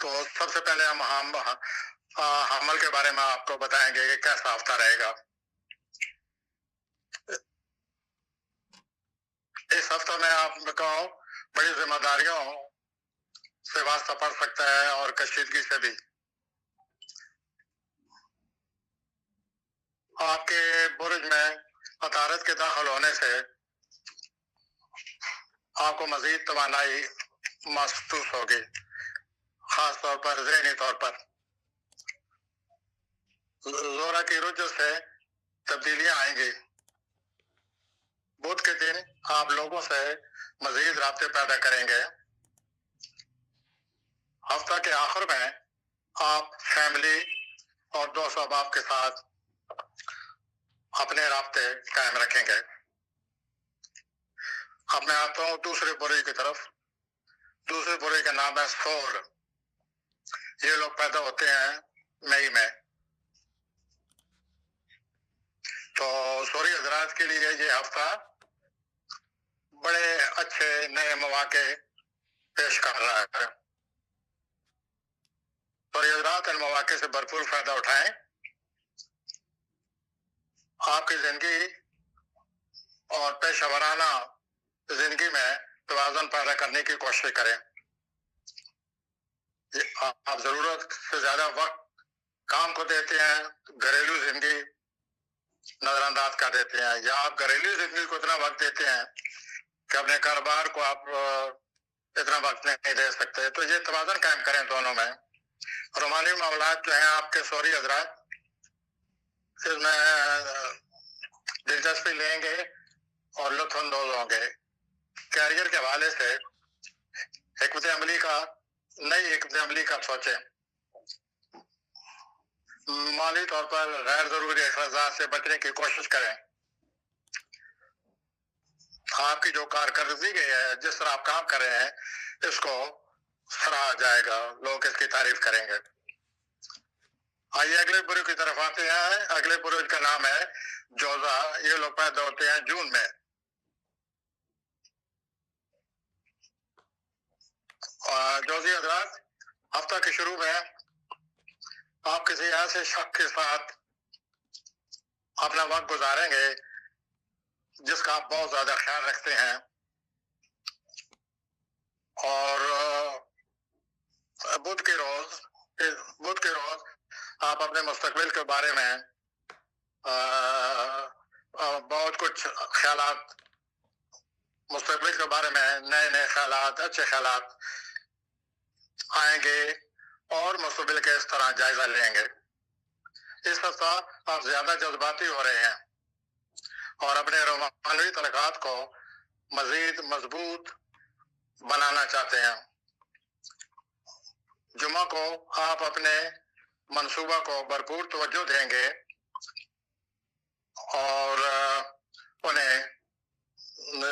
تو سب سے پہلے ہم حمل کے بارے میں آپ کو بتائیں گے کہ کیسا ہفتہ رہے گا. اس ہفتہ میں آپ کو بڑی ذمہ داریوں سے واسطہ پڑ سکتا ہے اور کشیدگی سے بھی. آپ کے برج میں عطارد کے داخل ہونے سے آپ کو مزید توانائی محسوس ہوگی، خاص طور پر ذہنی طور پر. زورا کی رجوع سے تبدیلیاں آئیں گی. بدھ کے دن آپ لوگوں سے مزید رابطے پیدا کریں گے. ہفتہ کے آخر میں آپ فیملی اور دوست احباب کے ساتھ اپنے رابطے قائم رکھیں گے. اب میں آتا ہوں دوسرے برج کی طرف. دوسرے برج کا نام ہے سور. یہ لوگ پیدا ہوتے ہیں مئی میں. تو سوری حضرات کے لیے یہ ہفتہ بڑے اچھے نئے مواقع پیش کر رہا ہے. سوری حضرات ان مواقع سے بھرپور فائدہ اٹھائیں. آپ کی زندگی اور پیشہ ورانہ زندگی میں توازن پیدا کرنے کی کوشش کریں. آپ ضرورت سے زیادہ وقت کام کو دیتے ہیں، گھریلو زندگی نظر انداز کر دیتے ہیں، یا آپ گھریلو زندگی کو اتنا وقت دیتے ہیں کہ اپنے کاروبار کو آپ اتنا وقت نہیں دے سکتے. تو یہ توازن قائم کریں دونوں میں. رومانی معاملات جو ہیں آپ کے سوری حضرات اس میں دلچسپی لیں گے اور لطف اندوز ہوں گے. کیریئر کے حوالے سے نئی حکمت عملی کا سوچیں. مالی طور پر غیر ضروری اخراجات سے بچنے کی کوشش کریں. آپ کی جو کارکردگی ہے، جس طرح آپ کام کر رہے ہیں، اس کو سراہا جائے گا، لوگ اس کی تعریف کریں گے. آئیے اگلے برج کی طرف آتے ہیں. اگلے برج کا نام ہے جوزا. یہ لوگ پیدا ہوتے ہیں جون میں. جوزی حضرات ہفتہ کے شروع میں آپ کسی ایسے شخص کے ساتھ اپنا وقت گزاریں گے جس کا آپ بہت زیادہ خیال رکھتے ہیں، اور بدھ کے روز آپ اپنے مستقبل کے بارے میں بہت کچھ خیالات، مستقبل کے بارے میں نئے خیالات، اچھے خیالات آئیں گے اور مستقبل کے اس طرح جائزہ لیں گے. اس ہفتہ آپ زیادہ جذباتی ہو رہے ہیں اور اپنے روحانی تعلقات کو مزید مضبوط بنانا چاہتے ہیں. جمعہ کو آپ اپنے منصوبہ کو بھرپور توجہ دیں گے اور انہیں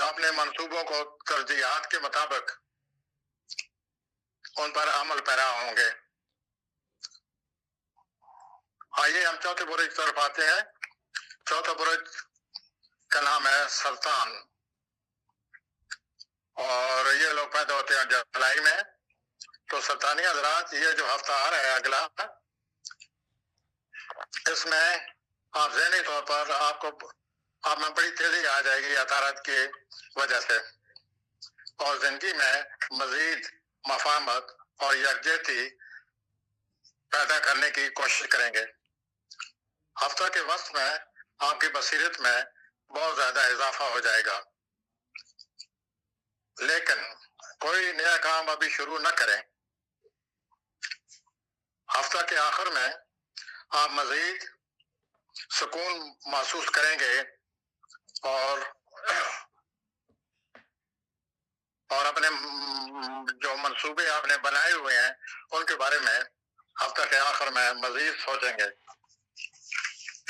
اپنے منصوبوں کو ترجیحات کے مطابق ان پر عمل پیرا ہوں گے. آئیے ہم چوتھے برج کی طرف آتے ہیں. چوتھا برج کا نام ہے سلطان، اور یہ لوگ پیدا ہوتے ہیں جولائی میں. تو سلطانی حضرات یہ جو ہفتہ آ رہا ہے اگلا، اس میں آپ ذہنی طور پر آپ میں بڑی تیزی آ جائے گی عطارد کی وجہ سے، اور زندگی میں مزید مفاہمت اور یکجہتی پیدا کرنے کی کوشش کریں گے. ہفتہ کے وسط میں آپ کی بصیرت میں بہت زیادہ اضافہ ہو جائے گا، لیکن کوئی نیا کام ابھی شروع نہ کریں. ہفتہ کے آخر میں آپ مزید سکون محسوس کریں گے اور اپنے جو منصوبے آپ نے بنائے ہوئے ہیں ان کے بارے میں ہفتہ کے آخر میں مزید سوچیں گے.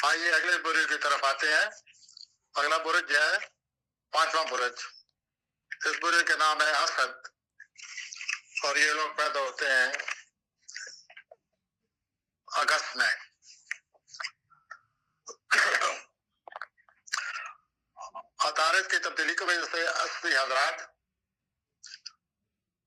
آئیے اگلے برج کی طرف آتے ہیں. اگلا برج ہے پانچواں برج. اس برج کا نام ہے اسد، اور یہ لوگ پیدا ہوتے ہیں اگست میں. عطارد کی تبدیلی کی وجہ سے اسدی حضرات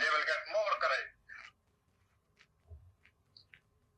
They will get more courage।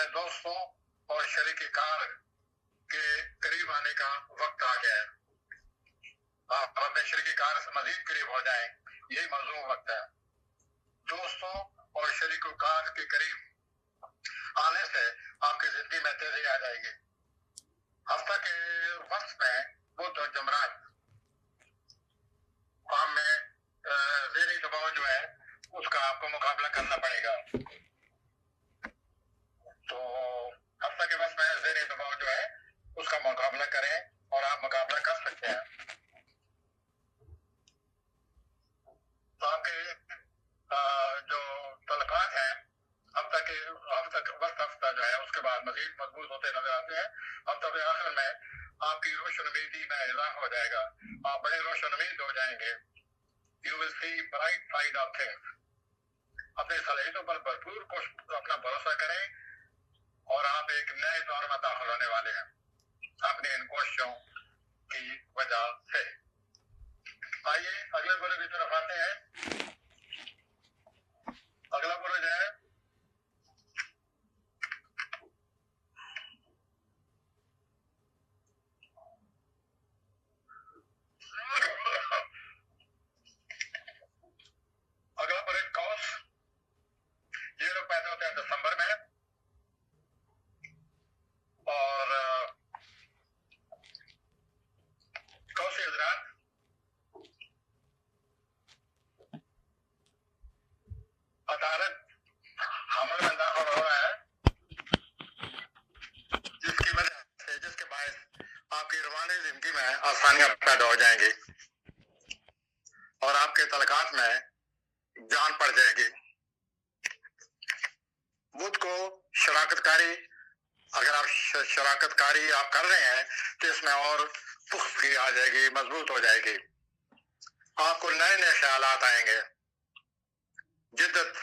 اپنے دوستوں اور شریک کار کے قریب آنے کا وقت آ گیا ہے۔ آپ اپنے شریک کار سے مزید قریب ہو جائیں، یہی موضوع وقت ہے۔ دوستوں اور شریک کار کے قریب آنے سے آپ کی زندگی میں تیزی آ جائے گی۔ ہفتہ کے وقت میں بدھ اور جمعرات کام میں ذہنی دباؤ جو ہے اس کا آپ کو مقابلہ کرنا پڑے گا۔ تو ہفتہ کے وقت میں ذہنی دباؤ جو ہے اس کا مقابلہ کریں اور آپ مقابلہ کر سکتے ہیں۔ تو آپ کے جو تعلقات ہیں ہفتہ جو ہے اس کے بعد مزید مضبوط ہوتے نظر آتے ہیں۔ ہفتہ کے آخر میں آپ کی روشن امیدی میں اضافہ ہو جائے گا، آپ بڑے روشن امید ہو جائیں گے۔ You will see bright side of things۔ اپنی صلاحیتوں پر بھرپور اپنا بھروسہ کریں اور آپ ایک نئے دور میں داخل ہونے والے ہیں اپنی ان کوششوں کی وجہ سے۔ آئیے اگلے برج کی طرف آتے ہیں۔ اگلا برج ہے اگلا برج قوس۔ یہ لوگ پیدا ہوتے ہیں دسمبر میں اور قوسی حضرات عطارد حمل میں داخل ہو رہا ہے، جس کے باعث آپ کی روحانی زندگی میں آسانیاں پیدا ہو جائیں گی اور آپ کے تعلقات میں جان پڑ جائے گی۔ بدھ کو شراکت کاری، اگر آپ شراکت کاری آپ کر رہے ہیں تو اس میں اور پختگی آ جائے گی، مضبوط ہو جائے گی۔ آپ کو نئے نئے خیالات آئیں گے، جدت،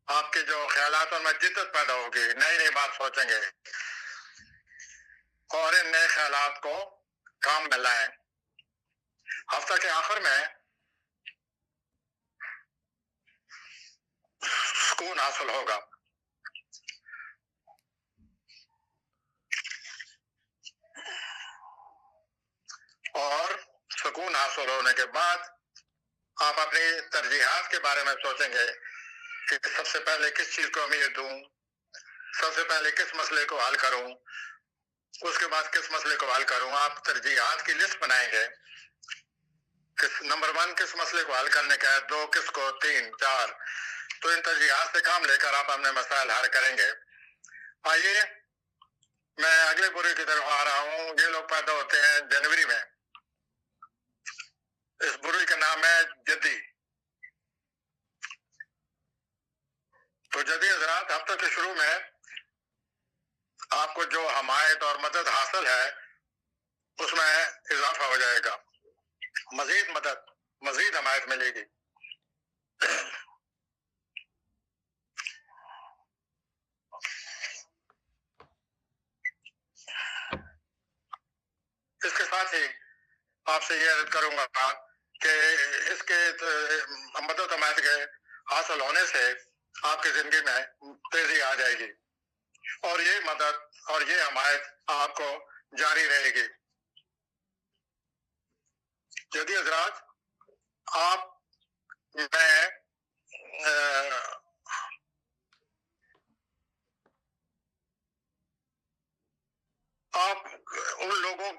آپ کے جو خیالات میں جدت پیدا ہوگی، نئی نئی بات سوچیں گے اور ان نئے خیالات کو کام میں لائیں۔ ہفتہ کے آخر میں سکون حاصل ہوگا۔ اور سکون حاصل ہونے کے بعد آپ اپنی ترجیحات کے بارے میں سوچیں گے کہ سب سے پہلے کس چیز کو اہمیت دوں، سب سے پہلے کس مسئلے کو حل کروں، اس کے بعد کس مسئلے کو حل کروں۔ آپ ترجیحات کی لسٹ بنائیں گے، نمبر 1 کس مسئلے کو حل کرنے کا ہے، 2 کس کو، 3 4، تو ان ترجیحات سے کام لے کر آپ اپنے مسائل حل کریں گے۔ آئیے میں اگلے برج کی طرف آ رہا ہوں۔ یہ لوگ پیدا ہوتے ہیں جنوری میں۔ اس برج کا نام ہے جدی۔ تو جدی حضرات ہفتہ کے شروع میں آپ کو جو حمایت اور مدد حاصل ہے اس میں اضافہ ہو جائے گا، مزید مدد، مزید حمایت ملے گی۔ اس کے ساتھ ہی آپ سے یہ عرض کروں گا کہ اس کے مدد حمایت کے حاصل ہونے سے آپ کی زندگی میں تیزی آ جائے گی اور یہ مدد اور یہ حمایت آپ کو جاری رہے گی۔ جدی حضرات آپ ان لوگوں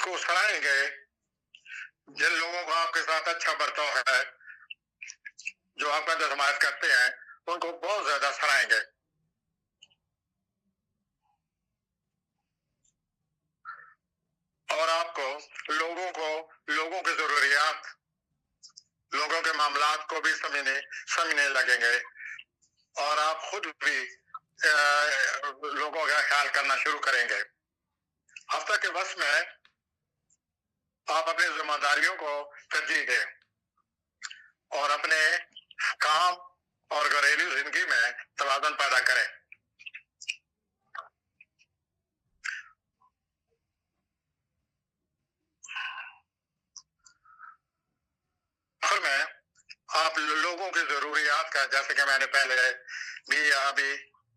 کو سراہیں گے جن لوگوں کو آپ کے ساتھ اچھا برتاؤ ہے، جو آپ کا حمایت کرتے ہیں، ان کو بہت زیادہ سراہیں گے۔ اور آپ کو لوگوں کی ضروریات، لوگوں کے معاملات کو بھی سمجھنے لگیں گے اور آپ خود بھی لوگوں کا خیال کرنا شروع کریں گے۔ ہفتہ کے وسط میں آپ اپنی ذمہ داریوں کو ترجیح دیں اور اپنے کام اور گھریلو زندگی میں توازن پیدا کریں۔ آخر میں آپ لوگوں کی ضروریات کا، جیسے کہ میں نے پہلے بھی ابھی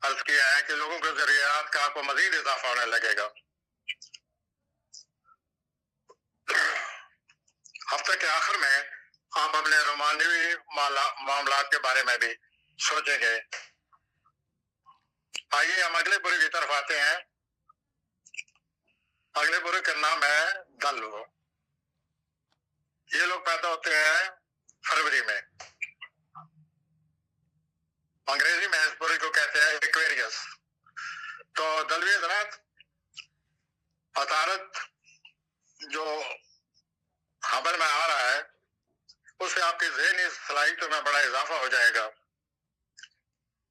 عرض کیا ہے کہ لوگوں کے ضروریات کا آپ کو مزید اضافہ ہونے لگے گا. ہفتے کے آخر میں آپ اپنے رومانوی معاملات کے بارے میں بھی سوچیں گے. آئیے ہم اگلے برے کی طرف آتے ہیں. اگلے برے کا نام ہے دلو. یہ لوگ پیدا ہوتے ہیں فروری میں. انگریزی میں اس برے کو کہتے ہیں ایکویریس. تو دلوی حضرات، عطارد جو خبر میں آ رہا ہے اس سے آپ کی ذہنی صلاحیتوں میں بڑا اضافہ ہو جائے گا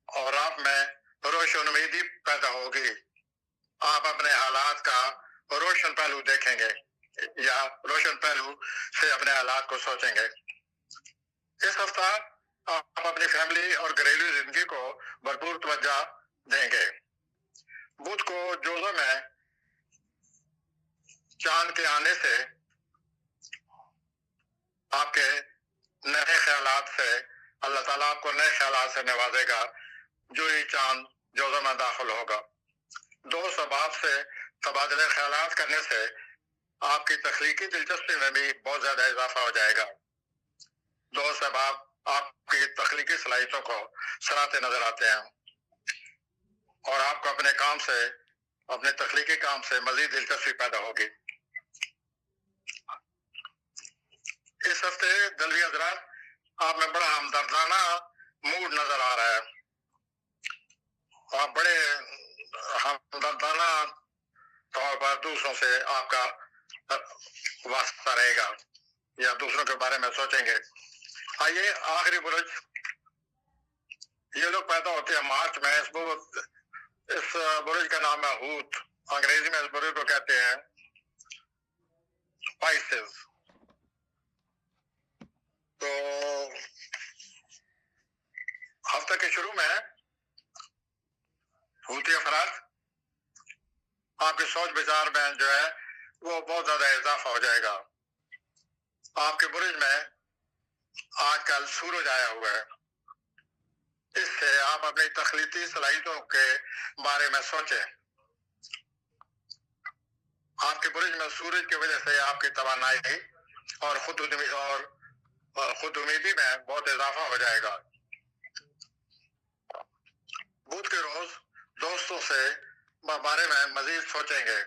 اور آپ میں روشن امیدی پیدا ہوگی. آپ اپنے حالات کا روشن پہلو دیکھیں گے یا روشن پہلو سے اپنے حالات کو سوچیں گے. اس ہفتہ آپ اپنی فیملی اور گھریلو زندگی کو بھرپور توجہ دیں گے. بدھ کو جوزہ میں چاند کے آنے سے آپ کے نئے خیالات سے اللہ تعالیٰ آپ کو نئے خیالات سے نوازے گا. جو ہی چاند جوزہ میں داخل ہوگا، دو سباب سے تبادلے خیالات کرنے سے آپ کی تخلیقی دلچسپی میں بھی بہت زیادہ اضافہ ہو جائے گا. دو سباب آپ کی تخلیقی صلاحیتوں کو سراہتے نظر آتے ہیں اور آپ کو اپنے کام سے، اپنے تخلیقی کام سے مزید دلچسپی پیدا ہوگی. اس ہفتے دلوی حضرات، آپ میں بڑا ہمدردانہ موڈ نظر آ رہا ہے. آپ بڑے ہمدردانہ طور پر دوسروں سے آپ کا واسطہ رہے گا یا دوسروں کے بارے میں سوچیں گے. آئیے آخری برج، یہ لوگ پیدا ہوتے ہیں مارچ میں. اس برج کا نام ہے ہوت. انگریزی میں اس برج کو کہتے ہیں پائسز. تو ہفتے کے شروع میں ہوتی افراد آپ کی سوچ بچار میں جو ہے وہ بہت زیادہ اضافہ ہو جائے گا. آپ کے برج میں آج کل سورج آیا ہوا ہے. اس سے آپ اپنی تخلیقی صلاحیتوں کے بارے میں سوچیں. آپ کے برج میں سورج کی وجہ سے آپ کی توانائی اور خود امیدی میں بہت اضافہ ہو جائے گا. بدھ کے روز دوستوں سے بارے میں مزید سوچیں گے.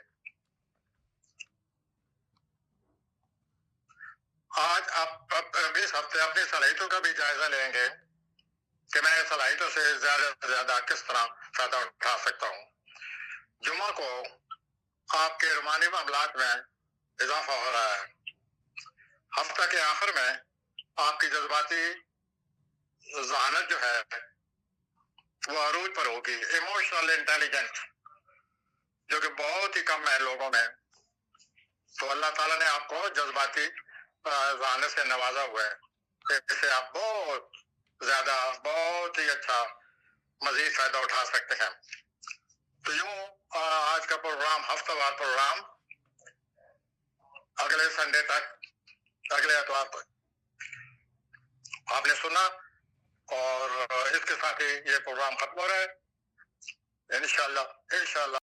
آج آپ اس ہفتے اپنی صلاحیتوں کا بھی جائزہ لیں گے کہ میں صلاحیتوں سے زیادہ سے زیادہ کس طرح فائدہ اٹھا سکتا ہوں. جمعہ کو آپ کے رومانی معاملات میں اضافہ ہو رہا ہے. ہفتہ کے آخر میں آپ کی جذباتی ذہانت جو ہے وہ عروج پر ہوگی. ایموشنل انٹیلیجنس جو کہ بہت ہی کم ہے لوگوں میں. تو اللہ تعالیٰ نے آپ کو جذباتی ذہانت سے نوازا ہوا ہے. اس سے آپ بہت زیادہ، بہت ہی اچھا مزید فائدہ اٹھا سکتے ہیں. تو یوں آج کا پروگرام، ہفتہ وار پروگرام، اگلے سنڈے تک، اگلے اتوار تک آپ نے سنا اور اس کے ساتھ ہی یہ پروگرام ختم ہو رہا ہے. انشاءاللہ